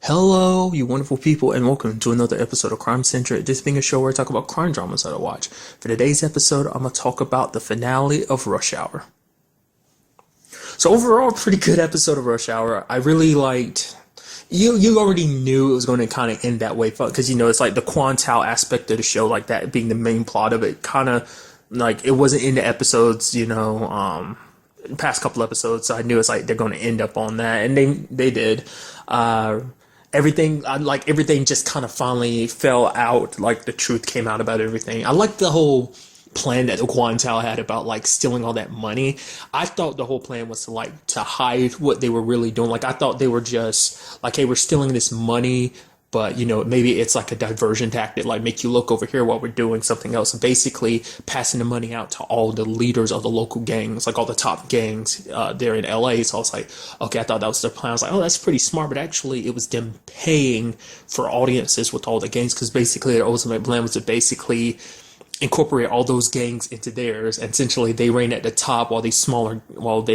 Hello, you wonderful people, and welcome to another episode of Crime Centric. This being a show where I talk about crime dramas that I watch. For today's episode, I'm gonna talk about the finale of Rush Hour. So overall, pretty good episode of Rush Hour. I really liked. You already knew it was going to kind of end that way because it's like the Quantal aspect of the show, like that being the main plot of it. Kind of like it wasn't in the episodes, past couple episodes. So I knew it's like they're going to end up on that, and they did. Uh, everything just kind of finally fell out. Like the truth came out about everything. I like the whole plan that the Quantal had about like stealing all that money. I thought the whole plan was to hide what they were really doing. Like I thought they were just like, hey, we're stealing this money, but maybe it's like a diversion tactic, like make you look over here while we're doing something else. Basically, passing the money out to all the leaders of the local gangs, like all the top gangs there in LA. So I was like, okay, I thought that was their plan. I was like, oh, that's pretty smart. But actually, it was them paying for audiences with all the gangs because basically their ultimate plan was to basically incorporate all those gangs into theirs, and essentially they reign at the top while they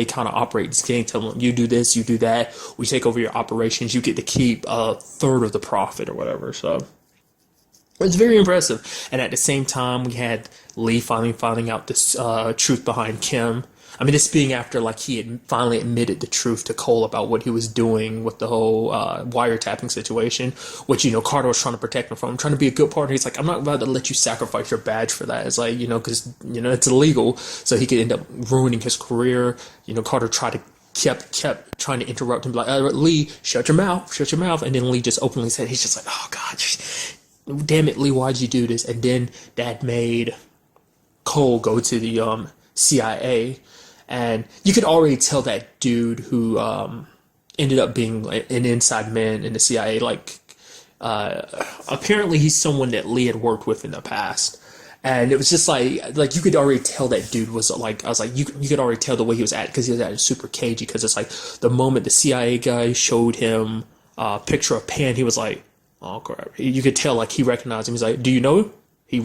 kind of operate this gang, tell them you do this, you do that, we take over your operations, you get to keep a third of the profit or whatever. So it's very impressive. And at the same time, we had Lee finally finding out this truth behind Kim. I mean, this being after like he had finally admitted the truth to Cole about what he was doing with the whole wiretapping situation, which Carter was trying to protect him from, trying to be a good partner. He's like, I'm not about to let you sacrifice your badge for that. It's like because it's illegal, so he could end up ruining his career. Carter tried to kept trying to interrupt him, like Lee, shut your mouth, and then Lee just openly said, he's just like, oh God, damn it, Lee, why'd you do this? And then that made Cole go to the CIA. And you could already tell that dude who ended up being an inside man in the CIA, apparently he's someone that Lee had worked with in the past. And it was just like you could already tell that dude was like, I was like, you could already tell the way he was acting because he was acting super cagey. Because it's like the moment the CIA guy showed him a picture of Pan, he was like, oh crap. You could tell like he recognized him. He's like, do you know him? He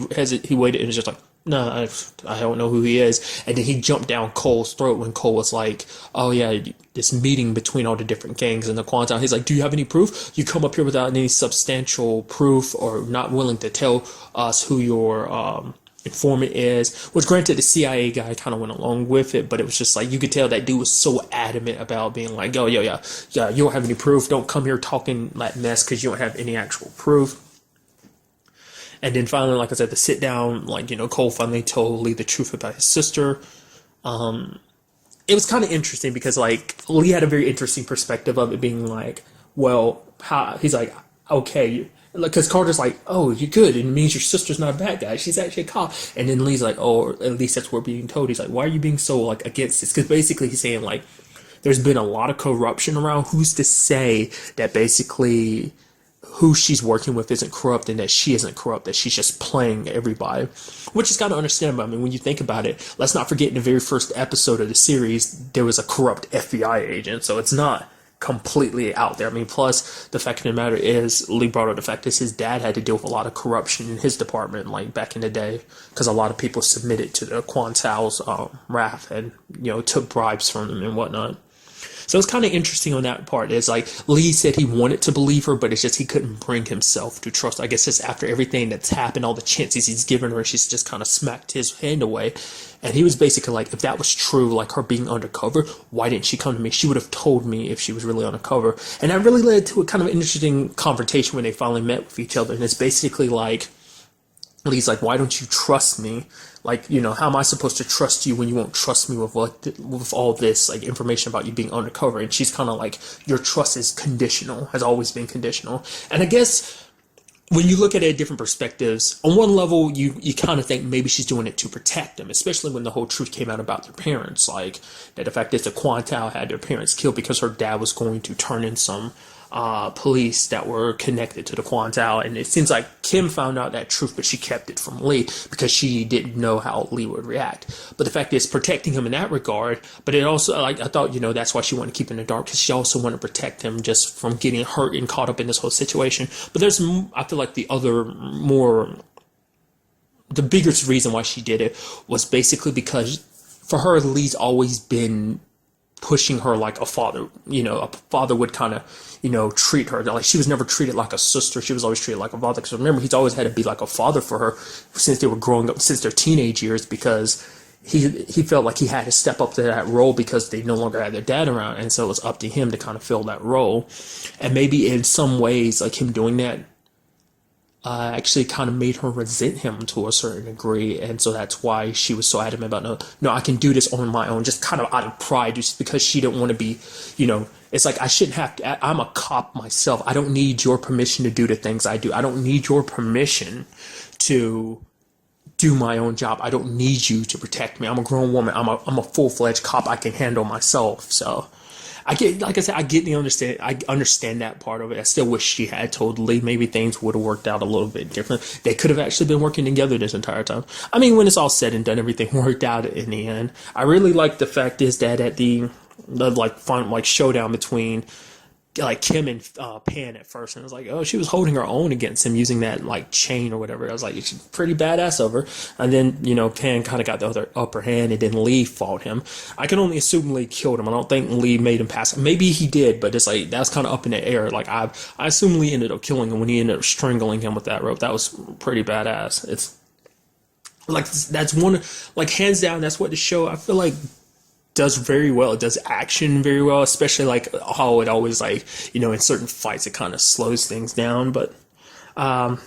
waited and was just like, no, I don't know who he is. And then he jumped down Cole's throat when Cole was like, oh yeah, this meeting between all the different gangs and the Quantum. He's like, do you have any proof? You come up here without any substantial proof or not willing to tell us who your informant is. Which granted, the CIA guy kind of went along with it, but it was just like, you could tell that dude was so adamant about being like, oh, yeah, you don't have any proof. Don't come here talking that mess because you don't have any actual proof. And then finally, like I said, the sit down, Cole finally told Lee the truth about his sister. It was kind of interesting because, Lee had a very interesting perspective of it being like, well, how, he's like, okay, because Carter's like, oh, you're good. It means your sister's not a bad guy. She's actually a cop. And then Lee's like, oh, or at least that's what we're being told. He's like, why are you being so, against this? Because basically he's saying, there's been a lot of corruption around. Who's to say that basically who she's working with isn't corrupt and that she isn't corrupt, that she's just playing everybody, which is kind of understandable. I mean, when you think about it, let's not forget in the very first episode of the series, there was a corrupt FBI agent, so it's not completely out there. I mean, plus the fact of the matter is, Lee brought up the fact that his dad had to deal with a lot of corruption in his department, back in the day, because a lot of people submitted to the Quantal's wrath and took bribes from them and whatnot. So it's kind of interesting on that part. It's like Lee said he wanted to believe her, but it's just he couldn't bring himself to trust. I guess just after everything that's happened, all the chances he's given her, she's just kind of smacked his hand away. And he was basically like, if that was true, like her being undercover, why didn't she come to me? She would have told me if she was really undercover. And that really led to a kind of interesting confrontation when they finally met with each other. And it's basically like, Lee's like, why don't you trust me? How am I supposed to trust you when you won't trust me with all this information about you being undercover? And she's kind of like, your trust is conditional, has always been conditional. And I guess when you look at it at different perspectives, on one level, you kind of think maybe she's doing it to protect them, especially when the whole truth came out about their parents. Like, that the fact is the Quantal had their parents killed because her dad was going to turn in some police that were connected to the Quantal. And it seems like Kim found out that truth, but she kept it from Lee because she didn't know how Lee would react. But the fact is, protecting him in that regard, but it also, I thought, that's why she wanted to keep him in the dark, because she also wanted to protect him just from getting hurt and caught up in this whole situation. But there's, I feel like the biggest reason why she did it was basically because for her, Lee's always been pushing her like a father, a father would kind of, treat her. Like she was never treated like a sister. She was always treated like a father. Because remember, he's always had to be like a father for her since they were growing up, since their teenage years, because he felt like he had to step up to that role because they no longer had their dad around. And so it was up to him to kind of fill that role. And maybe in some ways, like him doing that, actually kind of made her resent him to a certain degree, and so that's why she was so adamant about no, I can do this on my own, just kind of out of pride, just because she didn't want to be, it's like I shouldn't have to. I'm a cop myself. I don't need your permission to do the things I do. I don't need your permission to do my own job. I don't need you to protect me. I'm a grown woman. I'm a full-fledged cop. I can handle myself. So. I get, like I said, I understand that part of it. I still wish she had told Lee. Maybe things would have worked out a little bit different. They could have actually been working together this entire time. I mean, when it's all said and done, everything worked out in the end. I really like the fact is that at the final showdown between like Kim and Pan at first, and it was like, oh, she was holding her own against him using that like chain or whatever. I was like, she's pretty badass of her. And then Pan kind of got the other upper hand, and then Lee fought him. I can only assume Lee killed him. I don't think Lee made him pass. Maybe he did, but it's like that's kind of up in the air. Like I assume Lee ended up killing him when he ended up strangling him with that rope. That was pretty badass. It's like that's one like hands down. That's what the show I feel like does very well. It does action very well, especially like how it always like, in certain fights it kind of slows things down. But I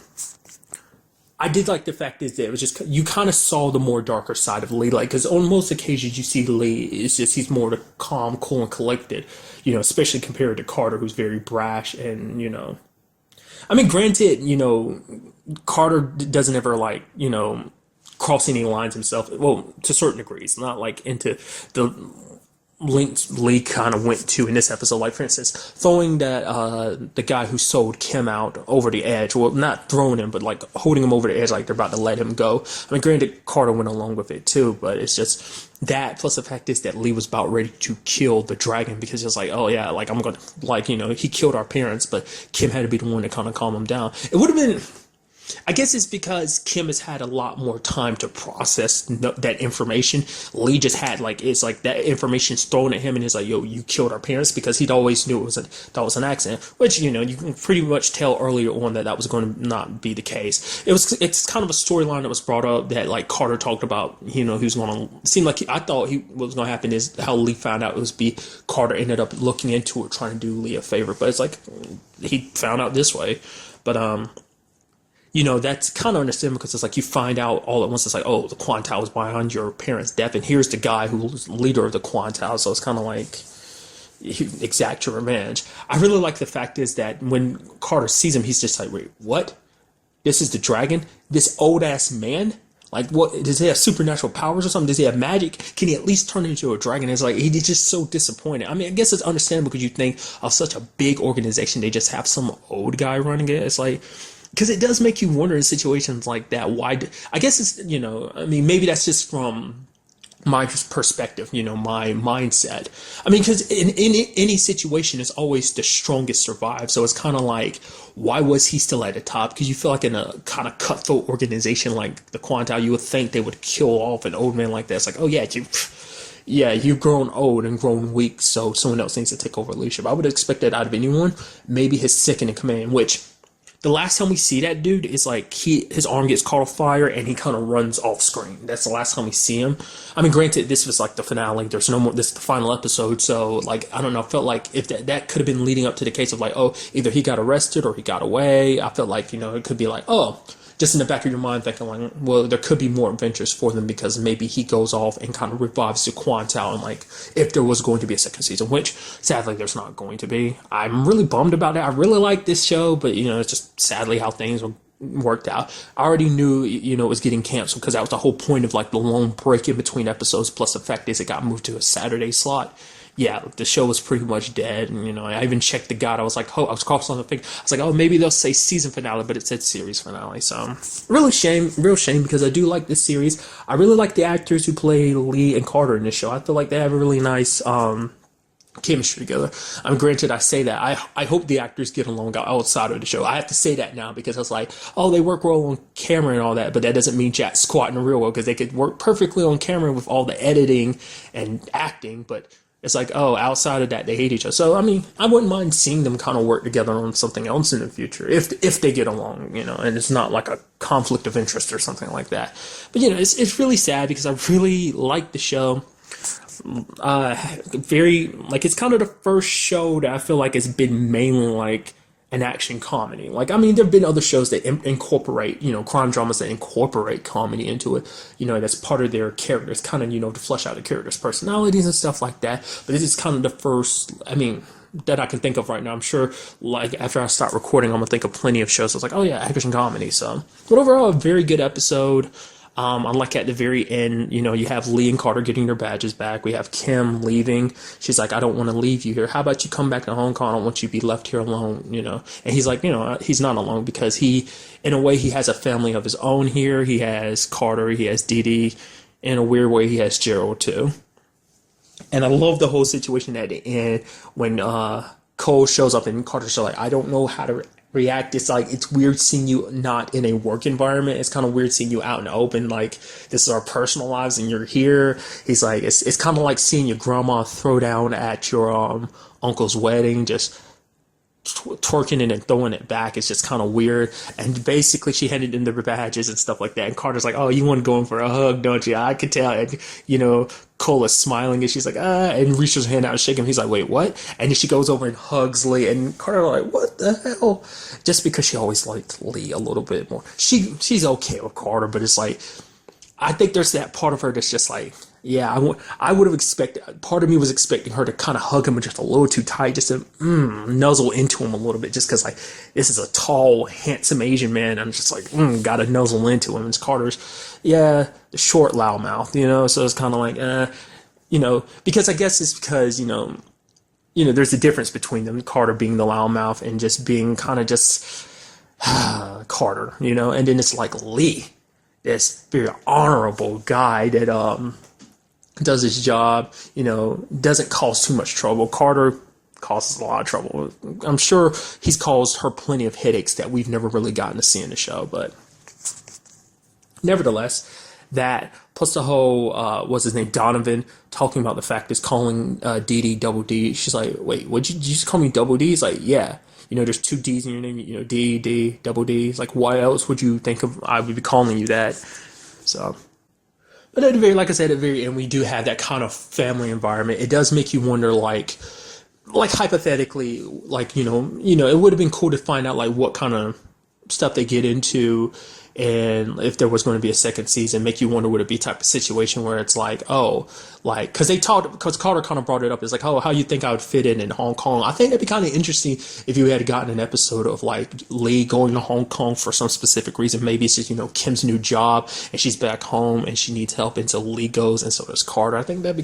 did like the fact is that it was just, you kind of saw the more darker side of Lee, like, because on most occasions you see Lee, it's just, he's more the calm, cool, and collected, especially compared to Carter, who's very brash and, I mean, granted, Carter doesn't ever like, cross any lines himself. Well, to certain degrees, not like into the links Lee kind of went to in this episode. Like, for instance, throwing that the guy who sold Kim out over the edge. Well, not throwing him, but like holding him over the edge, like they're about to let him go. I mean, granted, Carter went along with it too, but it's just that. Plus the fact is that Lee was about ready to kill the dragon because it's like, oh yeah, like I'm gonna, like, he killed our parents, but Kim had to be the one to kind of calm him down. It would have been. I guess it's because Kim has had a lot more time to process that information. Lee just had it's like that information's thrown at him and it's like, yo, you killed our parents, because he'd always knew that was an accident, which, you can pretty much tell earlier on that was going to not be the case. It's kind of a storyline that was brought up that like Carter talked about, who's going to seem like I thought what was going to happen is how Lee found out it was Carter ended up looking into it, trying to do Lee a favor, but it's like he found out this way. But that's kind of understandable because it's like you find out all at once. It's like, oh, the Quantiles was behind your parents' death, and here's the guy who's leader of the Quantiles. So it's kind of like you exact your revenge. I really like the fact is that when Carter sees him, he's just like, wait, what? This is the dragon? This old ass man? Like, what? Does he have supernatural powers or something? Does he have magic? Can he at least turn into a dragon? It's like, he's just so disappointed. I mean, I guess it's understandable because you think of such a big organization, they just have some old guy running it. It's like, because it does make you wonder in situations like that, I guess it's, I mean, maybe that's just from my perspective, my mindset. I mean, because in any situation, it's always the strongest survive. So it's kind of like, why was he still at the top? Because you feel like in a kind of cutthroat organization like the Quantile, you would think they would kill off an old man like that. It's like, oh yeah, you've grown old and grown weak, so someone else needs to take over leadership. I would expect that out of anyone. Maybe his second in command, which the last time we see that dude is like his arm gets caught on fire and he kind of runs off screen. That's the last time we see him. I mean, granted, this was like the finale. There's no more. This is the final episode. So like, I don't know. I felt like if that could have been leading up to the case of like, oh, either he got arrested or he got away. I felt like, it could be like, oh, just in the back of your mind thinking like, well, there could be more adventures for them because maybe he goes off and kind of revives the Quantiles, and like if there was going to be a second season, which sadly there's not going to be. I'm really bummed about it. I really like this show, but it's just sadly how things worked out. I already knew it was getting canceled because that was the whole point of like the long break in between episodes, plus the fact is it got moved to a Saturday slot. Yeah, the show was pretty much dead. And, I even checked the guide. I was like, I was crossing on the thing. I was like, oh, maybe they'll say season finale, but it said series finale. So, real shame because I do like this series. I really like the actors who play Lee and Carter in this show. I feel like they have a really nice chemistry together. I'm granted, I say that. I hope the actors get along outside of the show. I have to say that now because I was like, oh, they work well on camera and all that, but that doesn't mean jack squat in the real world because they could work perfectly on camera with all the editing and acting, but It's like, oh, outside of that, they hate each other. So, I mean, I wouldn't mind seeing them kind of work together on something else in the future if they get along, and it's not like a conflict of interest or something like that. But, it's really sad because I really like the show. Very, like, it's kind of the first show that I feel like it's been mainly like an action comedy. Like, I mean, there have been other shows that incorporate, crime dramas that incorporate comedy into it, that's part of their characters, kind of, to flesh out the characters' personalities and stuff like that. But this is kind of the first, I mean, that I can think of right now. I'm sure, like, after I start recording, I'm gonna think of plenty of shows. I was like, oh yeah, action comedy. So, but overall, a very good episode. Unlike at the very end, you have Lee and Carter getting their badges back. We have Kim leaving. She's like, I don't want to leave you here. How about you come back to Hong Kong? I don't want you to be left here alone, And he's like, he's not alone because in a way, he has a family of his own here. He has Carter, he has Dee Dee. In a weird way, he has Gerald too. And I love the whole situation at the end when Cole shows up and Carter's like, I don't know how to react. It's like, it's weird seeing you not in a work environment. It's kind of weird seeing you out in the open. Like, this is our personal lives and you're here. He's like, it's kind of like seeing your grandma throw down at your uncle's wedding, just twerking it and throwing it back. It's just kind of weird. And basically she handed in the badges and stuff like that. And Carter's like, oh, you want to go in for a hug, don't you? I could tell. And, Cole is smiling and she's like, and reaches her hand out and shaking him. He's like, wait, what? And then she goes over and hugs Lee. And Carter like, what the hell? Just because she always liked Lee a little bit more. She's okay with Carter, but it's like, I think there's that part of her that's just like, yeah, I would have expected, part of me was expecting her to kind of hug him just a little too tight, just to nuzzle into him a little bit, just because, like, this is a tall, handsome Asian man. I'm just like, gotta nuzzle into him. And Carter's, the short, loud mouth, so it's kind of like, because I guess it's because, there's a difference between them, Carter being the loud mouth and just being kind of just Carter, and then it's like Lee, this very honorable guy that, does his job, doesn't cause too much trouble. Carter causes a lot of trouble. I'm sure he's caused her plenty of headaches that we've never really gotten to see in the show, but nevertheless, that plus the whole, what's his name, Donovan, talking about the fact is calling Dee Dee Double D. She's like, wait, did you just call me Double D? He's like, yeah. There's two D's in your name, D, Double D. It's like, why else would you think I would be calling you that? So, but at the very, like I said, at the very end, we do have that kind of family environment. It does make you wonder, like hypothetically, like, it would have been cool to find out, like, what kind of stuff they get into, and if there was going to be a second season, make you wonder would it be type of situation where it's like, oh, like, because Carter kind of brought it up, it's like, oh, how you think I would fit in Hong Kong. I think it'd be kind of interesting if you had gotten an episode of, like, Lee going to Hong Kong for some specific reason. Maybe it's just, Kim's new job and she's back home and she needs help, and so Lee goes and so does Carter. I think that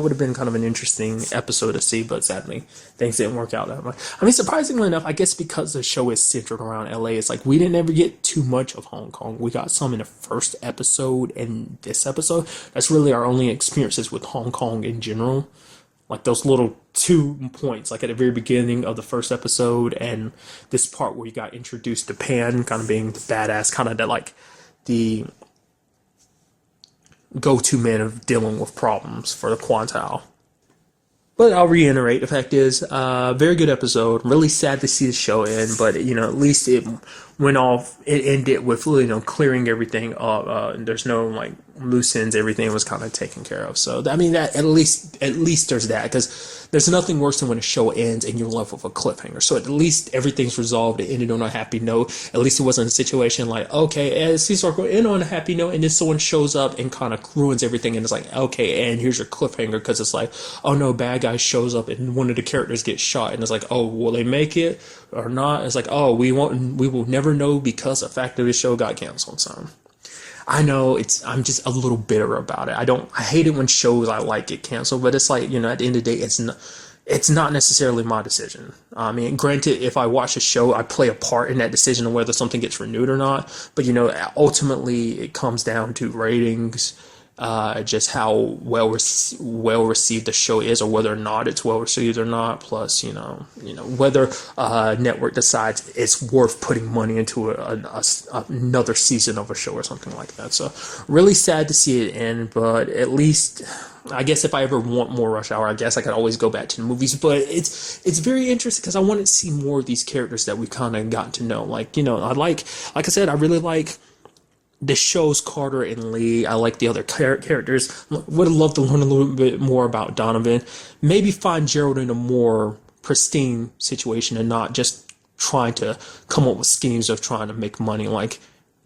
would have been kind of an interesting episode to see, but sadly things didn't work out that way. I mean, surprisingly enough, I guess because the show is centered around LA, it's like we didn't ever get too much of Hong Kong. We got some in the first episode and this episode. That's really our only experiences with Hong Kong in general. Like those little 2 points, like at the very beginning of the first episode and this part where you got introduced to Pan kind of being the badass, kind of that, like, the go-to man of dealing with problems for the Quantal. But I'll reiterate, the fact is, very good episode. Really sad to see the show end, but, at least it went off, it ended with, clearing everything up. There's no, like, loose ends. Everything was kind of taken care of. So, I mean, that at least there's that, because there's nothing worse than when a show ends and you're left with a cliffhanger. So at least everything's resolved. It ended on a happy note. At least it wasn't a situation like, okay, season arc will end on a happy note, and then someone shows up and kind of ruins everything, and it's like, okay, and here's your cliffhanger, because it's like, oh no, bad guy shows up and one of the characters gets shot, and it's like, oh, will they make it or not? It's like, oh, we will never know because the fact that the show got canceled. So I know I'm just a little bitter about it. I hate it when shows I like get canceled, but it's like, at the end of the day, it's not necessarily my decision. I mean, granted, if I watch a show, I play a part in that decision of whether something gets renewed or not. But, ultimately it comes down to ratings, just how well received the show is, or whether or not it's well received or not. Plus, whether network decides it's worth putting money into another season of a show or something like that. So really sad to see it end, but at least I guess if I ever want more Rush Hour, I guess I could always go back to the movies. But it's very interesting because I wanted to see more of these characters that we've kind of gotten to know. Like I said, I really like the show's Carter and Lee. I like the other characters. Would have loved to learn a little bit more about Donovan. Maybe find Gerald in a more pristine situation and not just trying to come up with schemes of trying to make money, like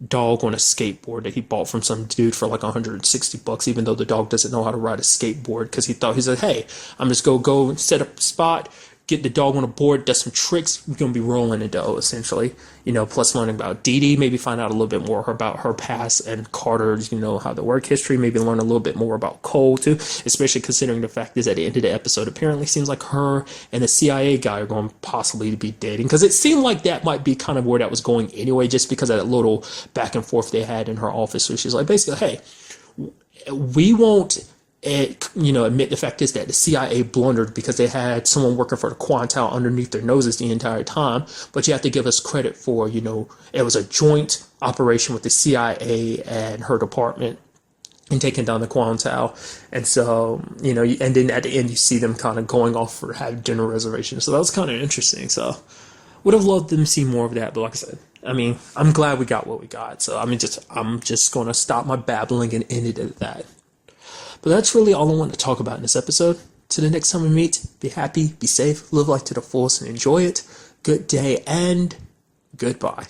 dog on a skateboard that he bought from some dude for like $160, even though the dog doesn't know how to ride a skateboard, because he said, hey, I'm just gonna go set up a spot, get the dog on a board, does some tricks, we're gonna be rolling in dough, essentially. Plus learning about Dee Dee, maybe find out a little bit more about her past, and Carter's, how the work history, maybe learn a little bit more about Cole too, especially considering the fact is at the end of the episode, apparently seems like her and the CIA guy are going possibly to be dating, because it seemed like that might be kind of where that was going anyway, just because of that little back and forth they had in her office, where she's like, basically, hey, we won't admit the fact is that the CIA blundered because they had someone working for the Quantel underneath their noses the entire time, but you have to give us credit for, it was a joint operation with the CIA and her department and taking down the Quantel. And so, and then at the end you see them kind of going off for have dinner reservations. So that was kind of interesting. So would have loved them to see more of that, but like I said, I'm glad we got what we got. So I'm just going to stop my babbling and end it at that. But that's really all I want to talk about in this episode. Till the next time we meet, be happy, be safe, live life to the fullest, and enjoy it. Good day and goodbye.